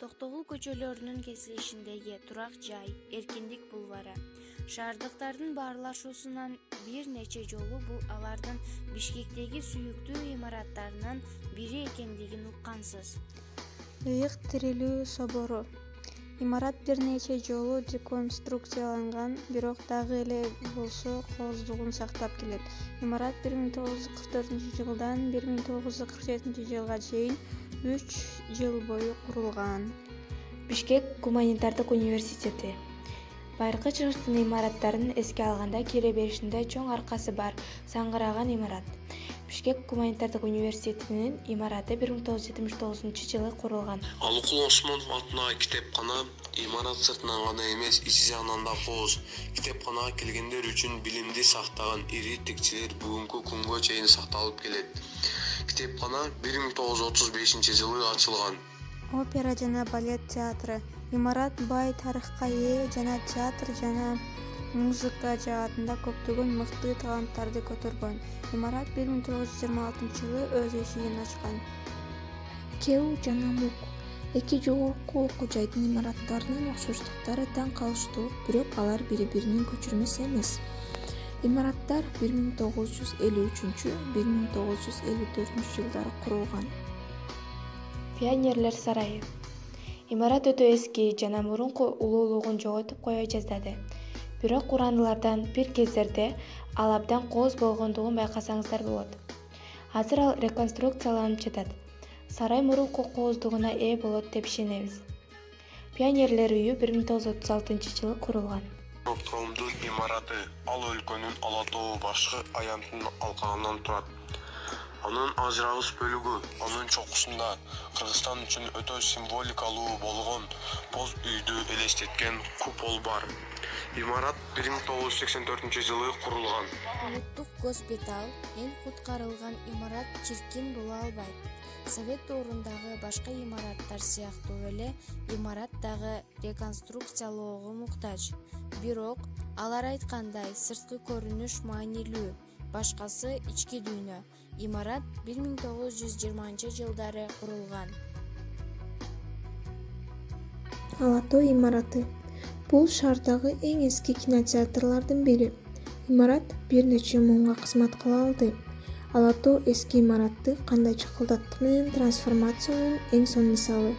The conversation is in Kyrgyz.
Токтогул көчөлөрүнүн кесилишиндеги турак жай Эркиндик бульвары. Шаардыктардын баарлашуусунан бир нече жолу бул алардын Бишкектеги сүйүктүү имараттарынын бири экендигин уккансыз. Ыйык тирилүү собору. Имарат бир нече жолу деконструкцияланган, бирок дагы эле болсо кооздугун сактап келет. Имарат 1944-жылдан 1947-жылга чейин 3 жыл бою курулган. Бишкек гуманитардык университети. Байыркы чыгыштын имараттарын эске алганда кире беришинде чоң аркасы бар саңгыраган имарат. Бишкек гуманитардык университетинин имараты 1979-жылы курулган. Алыкул Осмонов атындагы китепкана имарат сыртынан гана эмес, ичи жагынан да кооз. Китепканага келгендер үчүн билимди сактаган ири текчелер бүгүнкү күнгө чейин сакталып келет. Китепкана 1935-жылы ачылган. Опера жана балет театры. Имарат бай тарыхка ээ жана театр жана музыка жаатында көптөгөн мыкты таланттарды көтөргөн. Имарат 1926-жылы өз эшигин ачкан. Кеу жана Мук эки жогорку окуу жайдын имараттарынын окшоштуктары таң калыштуу, бирок алар бири-биринин көчүрмөсү эмес. Имараттар 1953-1954 жылдары курулган. Пионерлер сарайы. Имарат өтө эски жана мурунку улуулугун жоготуп кое жаздады. Бирок курандылардан бир кездерде ал абдан кооз болгондугун байкасаңыздар болот. Азыр ал реконструкцияланып жатат. Сарай мурунку кооздугуна ээ болот деп ишенебиз. Пионерлер үйү 1936-жылы курулган. Коомдун имараты ал өлкөнүн ала тоо башкы аянтынын алкагынан турат. Анын ажырагыс бөлүгү, анын чокусунда Кыргызстан үчүн өтө символикалуу болгон боз үйдү элестеткен купол бар. Имарат 1984-жылы курулган. Улуттук госпиталь эл куткарылган имарат чиркин боло албайт. Совет доорундагы башка имараттар сыяктуу эле имарат дагы реконструкциялоого муктаж. Бирок алар айткандай сырткы көрүнүш маанилүү, башкасы ички дүйнө. Имарат 1920-жылдары курулган. Ала тоо имараты. Бул шаардагы эң эски кинотеатрлардын бири. Имарат бир нече муңга кызмат кыла алды. Ала тоо эски имаратты кандай чыкылдаттык менен трансформациянын эң сонун мисалы.